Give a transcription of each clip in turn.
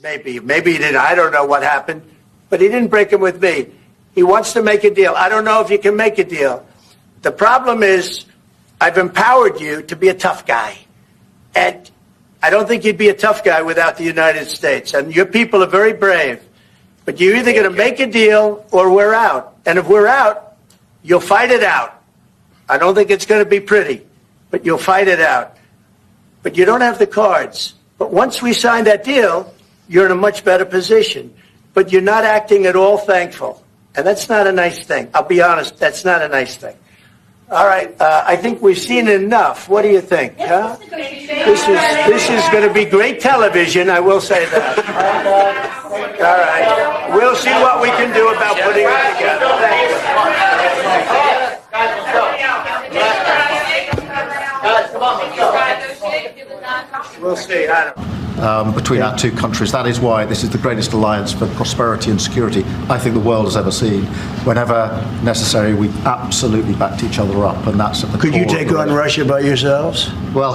Maybe he didn't. I don't know what happened, but he didn't break them with me. He wants to make a deal. I don't know if you can make a deal. The problem is I've empowered you to be a tough guy. And I don't think you'd be a tough guy without the United States. And your people are very brave. But you're either going to make a deal or we're out. And if we're out, you'll fight it out. I don't think it's going to be pretty, but you'll fight it out. But you don't have the cards. But once we sign that deal, you're in a much better position. But you're not acting at all thankful. And that's not a nice thing. I'll be honest, that's not a nice thing. All right, I think we've seen enough. What do you think? Huh? This is going to be great television, I will say that. All right. We'll see what we can do about putting it together. We'll see. Between our two countries. That is why this is the greatest alliance for prosperity and security I think the world has ever seen. Whenever necessary, we absolutely backed each other up, and that's at the core. Could you take on Russia by yourselves? Well,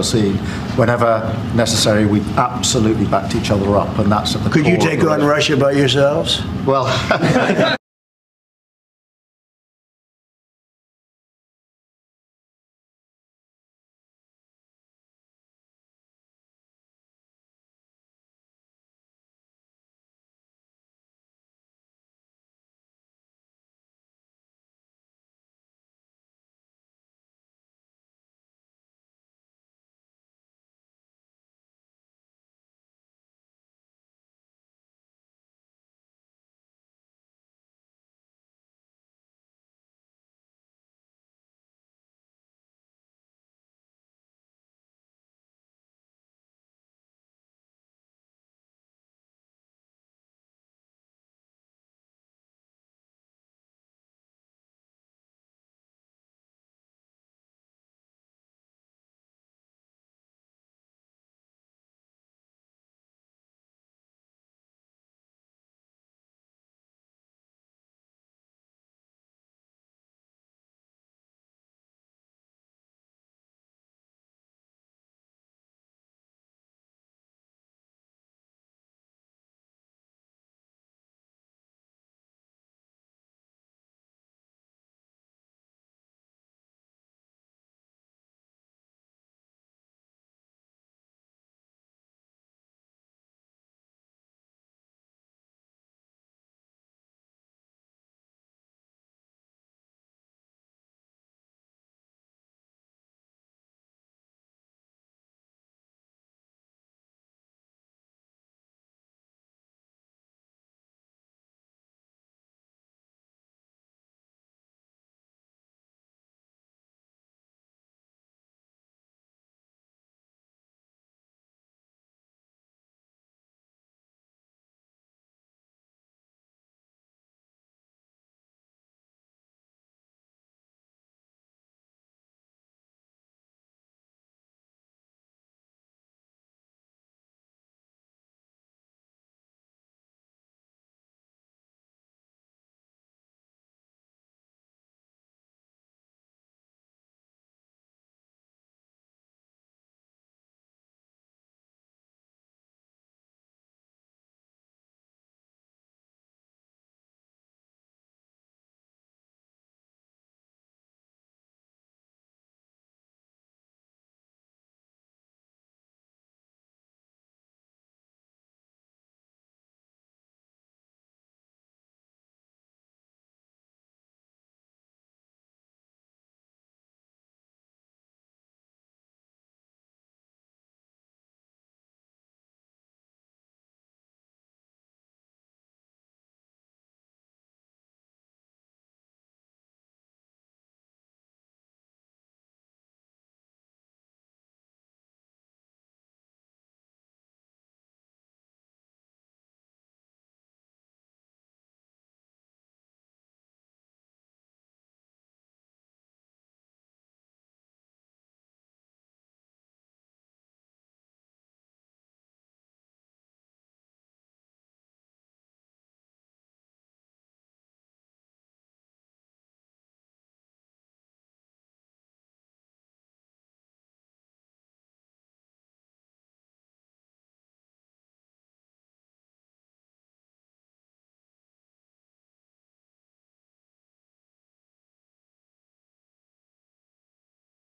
seen. Whenever necessary, we absolutely backed each other up, and that's at the Could you core take of the on Russia by yourselves? Well,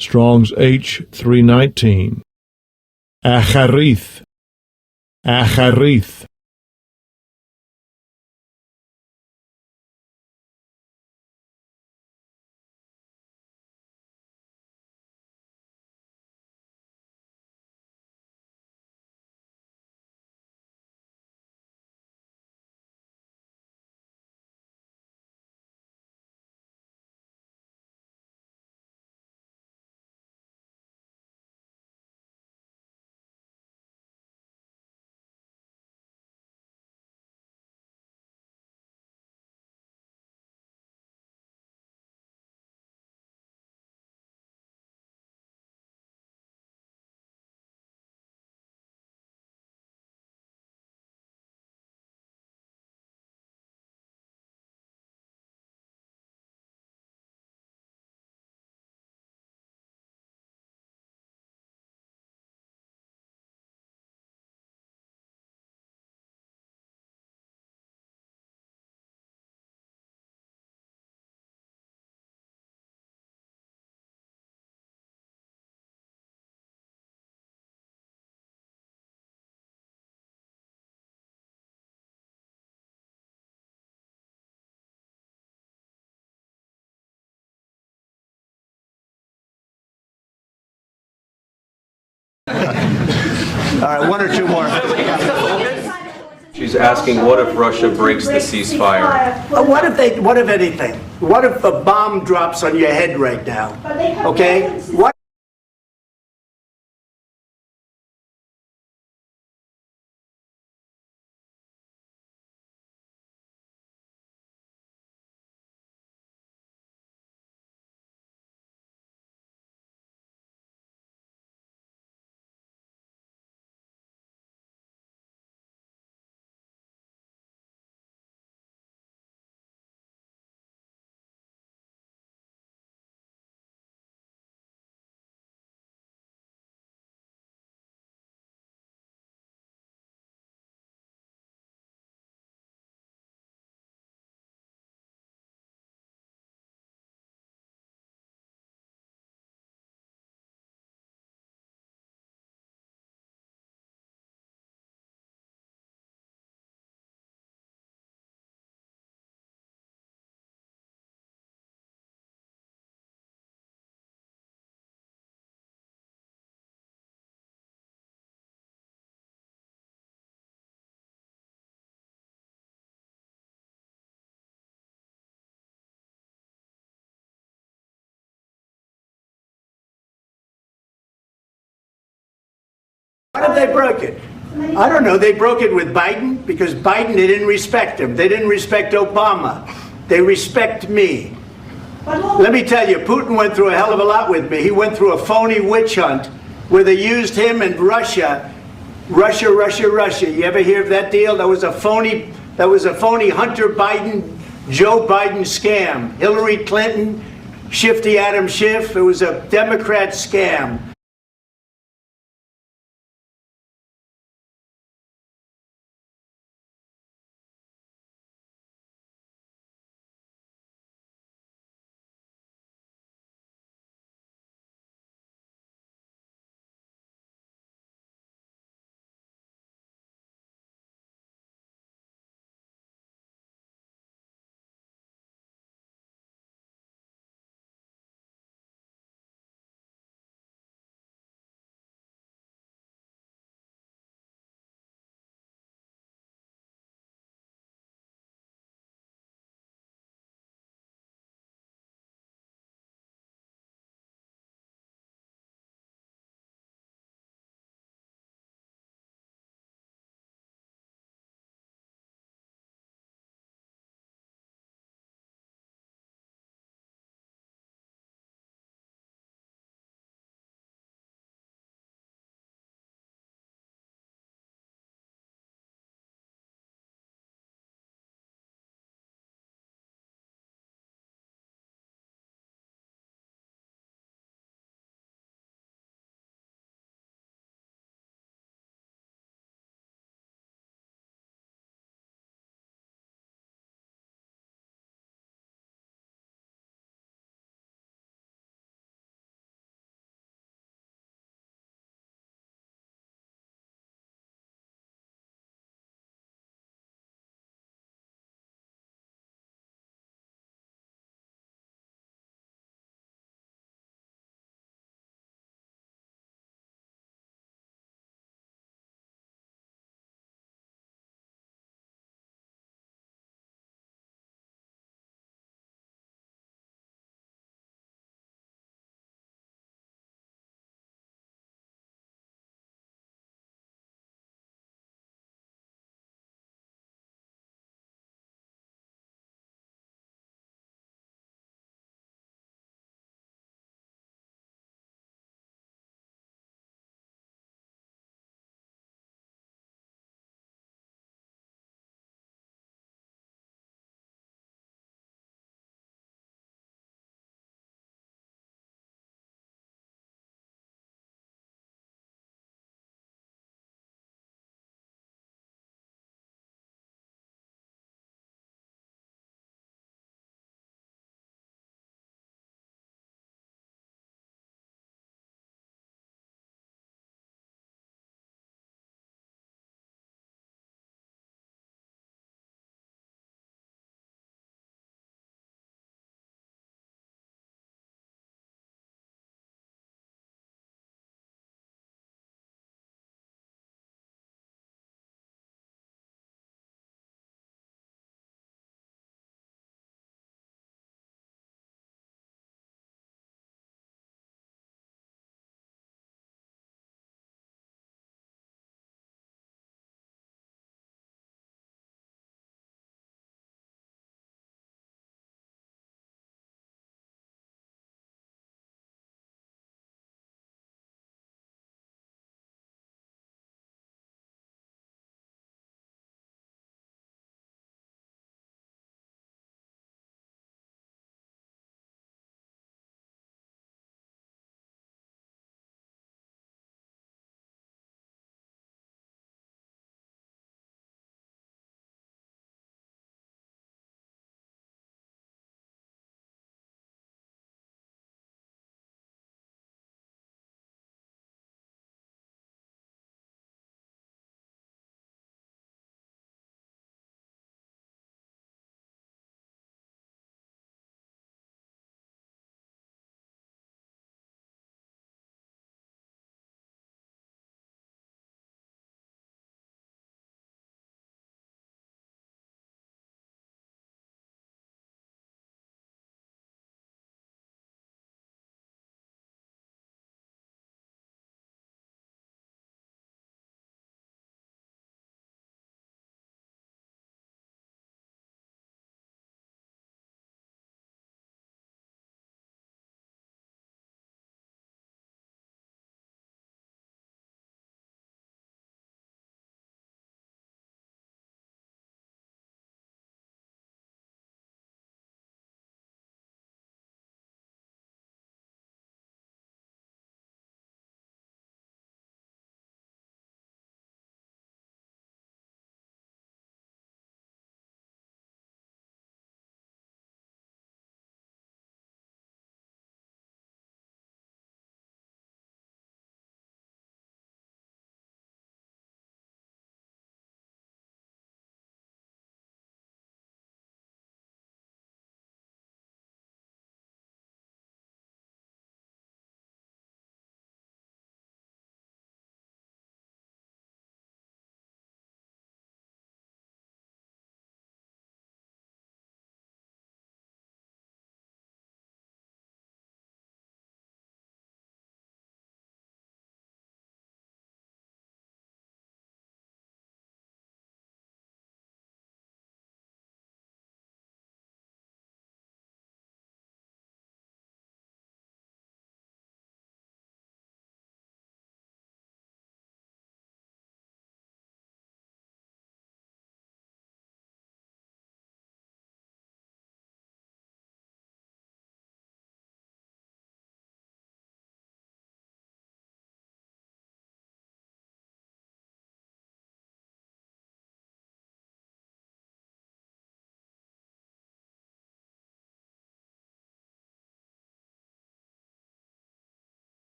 Strong's H319. Acharith. Acharith. right, one or two more. She's asking, what if Russia breaks the ceasefire? What if anything? What if a bomb drops on your head right now? Okay? What have they broke it? I don't know. They broke it with Biden because Biden, they didn't respect him. They didn't respect Obama. They respect me. Let me tell you, Putin went through a hell of a lot with me. He went through a phony witch hunt where they used him and Russia. Russia. You ever hear of that deal? That was a phony Hunter Biden, Joe Biden scam. Hillary Clinton, Shifty Adam Schiff. It was a Democrat scam.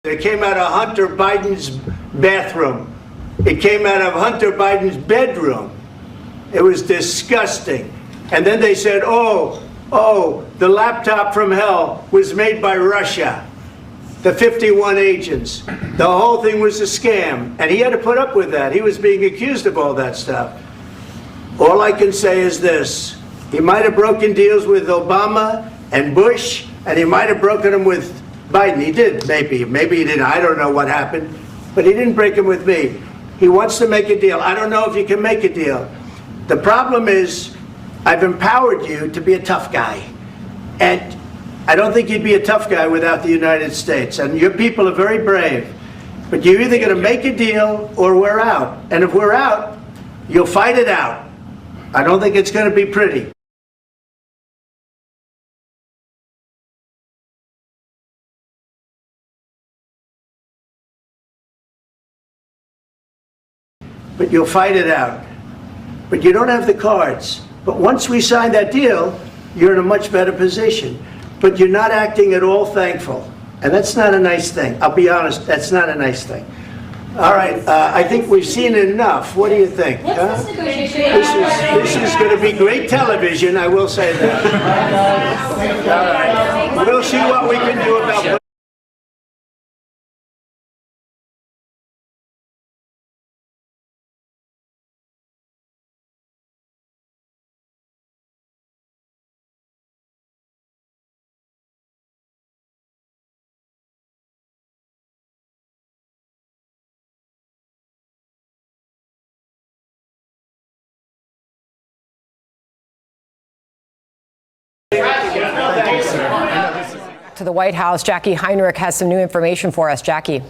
It came out of Hunter Biden's bathroom. It came out of Hunter Biden's bedroom. It was disgusting. And then they said, oh, the laptop from hell was made by Russia. The 51 agents. The whole thing was a scam. And he had to put up with that. He was being accused of all that stuff. All I can say is this. He might have broken deals with Obama and Bush, and he might have broken them with Biden. He did, maybe. Maybe he didn't. I don't know what happened. But he didn't break them with me. He wants to make a deal. I don't know if you can make a deal. The problem is, I've empowered you to be a tough guy. And I don't think you'd be a tough guy without the United States. And your people are very brave. But you're either going to make a deal or we're out. And if we're out, you'll fight it out. I don't think it's going to be pretty. But you'll fight it out. But you don't have the cards. But once we sign that deal, you're in a much better position. But you're not acting at all thankful. And that's not a nice thing. I'll be honest, that's not a nice thing. All right, I think we've seen enough. What do you think? What's this negotiation? This is going to be great television, I will say that. All right. We'll see what we can do about To the White House, Jackie Heinrich has some new information for us. Jackie.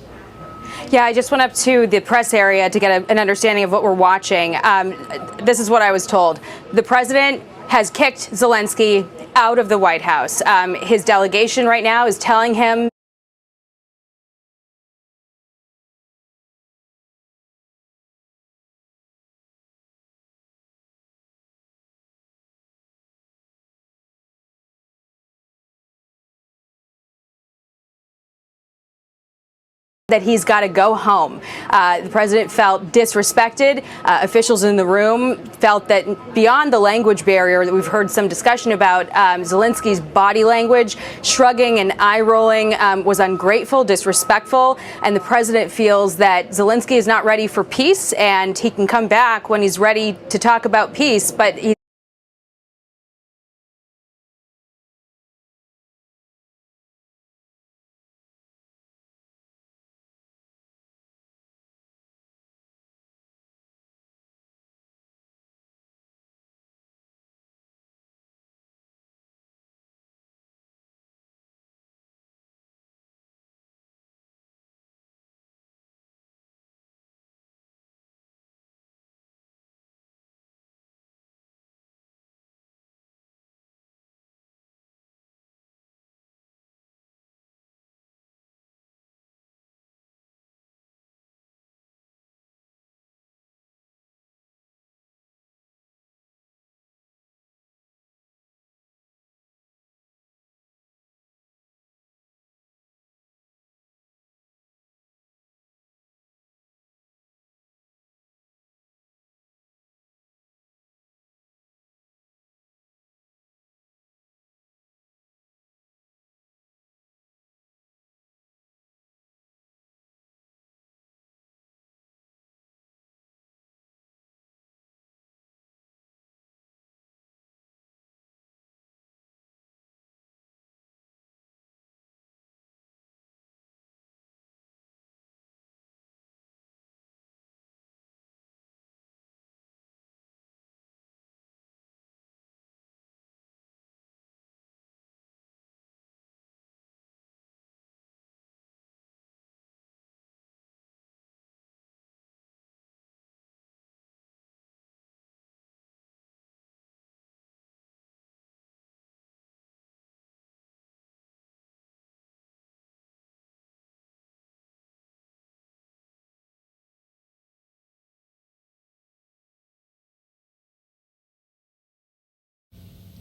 Yeah, I just went up to the press area to get an understanding of what we're watching. This is what I was told. The president has kicked Zelenskyy out of the White House. His delegation right now is telling him that he's got to go home. The president felt disrespected. Officials in the room felt that beyond the language barrier that we've heard some discussion about, Zelenskyy's body language, shrugging and eye rolling, was ungrateful, disrespectful, and the president feels that Zelenskyy is not ready for peace, and he can come back when he's ready to talk about peace, but he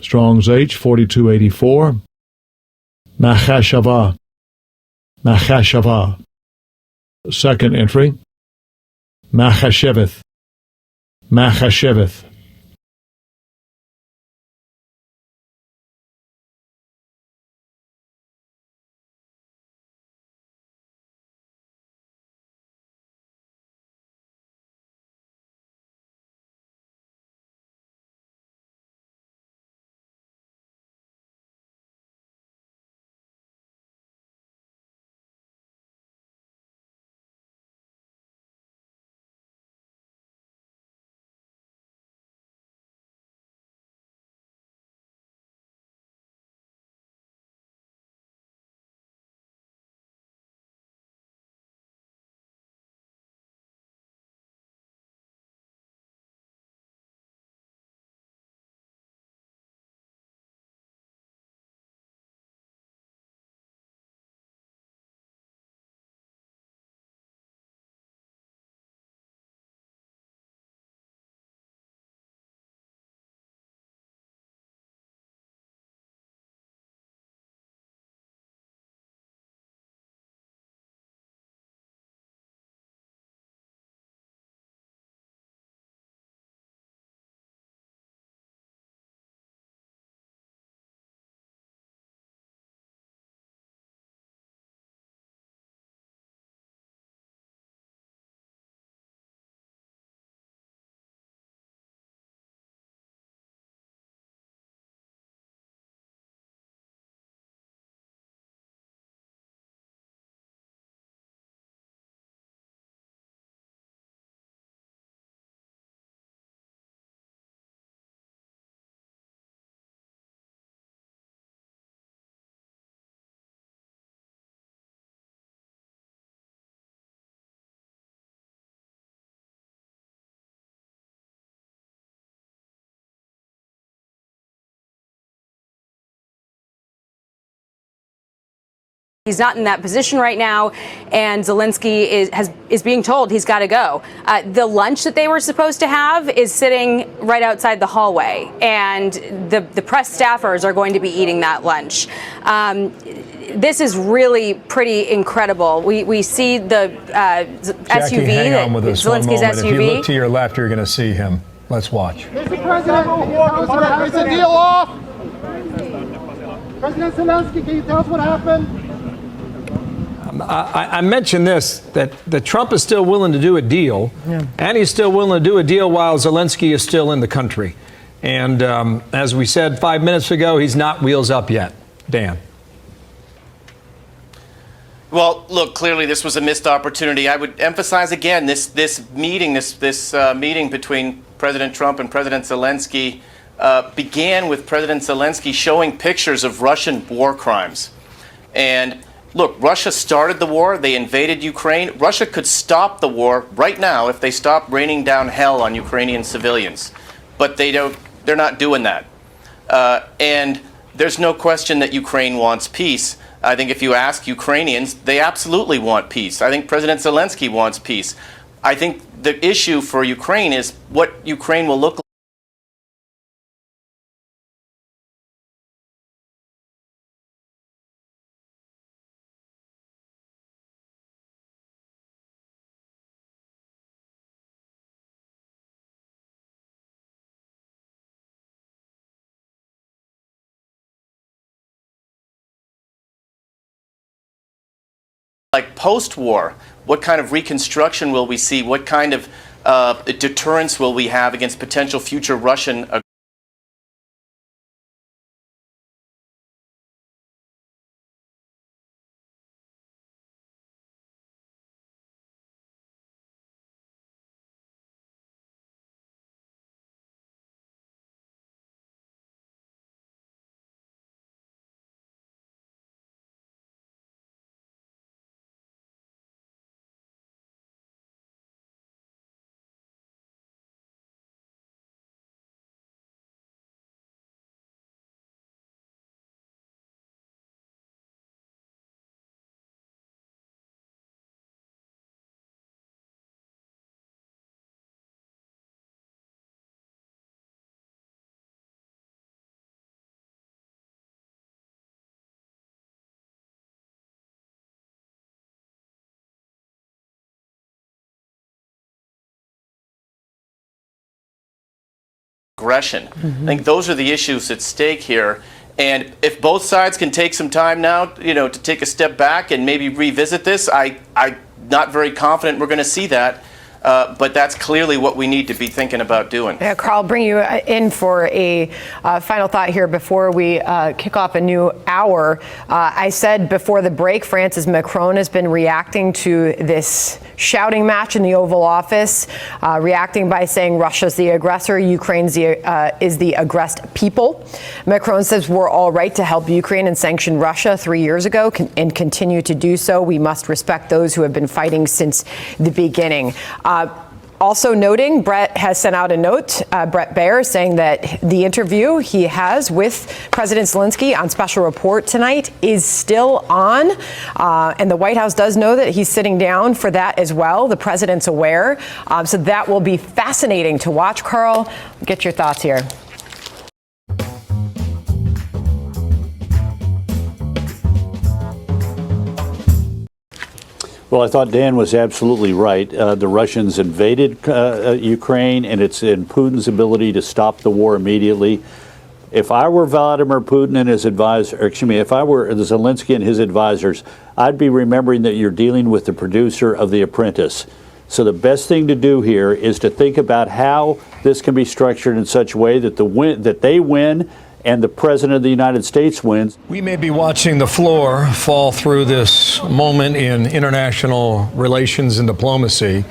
Strong's H 4284. Machashava. Machashava. Second entry, Machasheveth. Machasheveth. He's not in that position right now, and Zelensky is being told he's got to go. The lunch that they were supposed to have is sitting right outside the hallway, and the press staffers are going to be eating that lunch. This is really pretty incredible. We see the Jackie, SUV, hang on with us one Zelensky's moment. SUV. If you look to your left, you're going to see him. Let's watch. Mr. President, is the deal off? President Zelensky, can you tell us what happened? I mentioned this, that Trump is still willing to do a deal, and he's still willing to do a deal while Zelensky is still in the country. And as we said 5 minutes ago, he's not wheels up yet. Dan. Well, look, clearly this was a missed opportunity. I would emphasize again this meeting between President Trump and President Zelensky began with President Zelensky showing pictures of Russian war crimes. And look, Russia started the war. They invaded Ukraine. Russia could stop the war right now if they stopped raining down hell on Ukrainian civilians. But they're not doing that. And there's no question that Ukraine wants peace. I think if you ask Ukrainians, they absolutely want peace. I think President Zelensky wants peace. I think the issue for Ukraine is what Ukraine will look like post-war. What kind of reconstruction will we see? What kind of deterrence will we have against potential future Russian aggression. I think those are the issues at stake here. And if both sides can take some time now, to take a step back and maybe revisit this, I'm not very confident we're going to see that. But that's clearly what we need to be thinking about doing. Yeah, Carl, I'll bring you in for a final thought here before we kick off a new hour. I said before the break, France's Macron has been reacting to this shouting match in the Oval Office, reacting by saying Russia's the aggressor, Ukraine is the aggressed people. Macron says we're all right to help Ukraine and sanction Russia 3 years ago and continue to do so. We must respect those who have been fighting since the beginning. Also noting, Brett has sent out a note, Brett Baer, saying that the interview he has with President Zelenskyy on Special Report tonight is still on. And the White House does know that he's sitting down for that as well. The president's aware. So that will be fascinating to watch. Carl, get your thoughts here. Well, I thought Dan was absolutely right. The Russians invaded Ukraine, and it's in Putin's ability to stop the war immediately. If I were Vladimir Putin and his advisor, if I were Zelenskyy and his advisors, I'd be remembering that you're dealing with the producer of The Apprentice. So the best thing to do here is to think about how this can be structured in such a way that they win and the President of the United States wins. We may be watching the floor fall through this moment in international relations and diplomacy,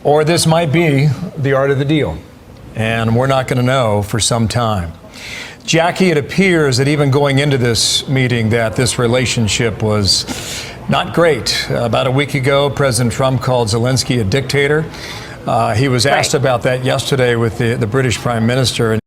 or this might be the art of the deal, and we're not going to know for some time. Jackie, it appears that even going into this meeting that this relationship was not great. About a week ago, President Trump called Zelenskyy a dictator. He was asked about that yesterday with the British Prime Minister.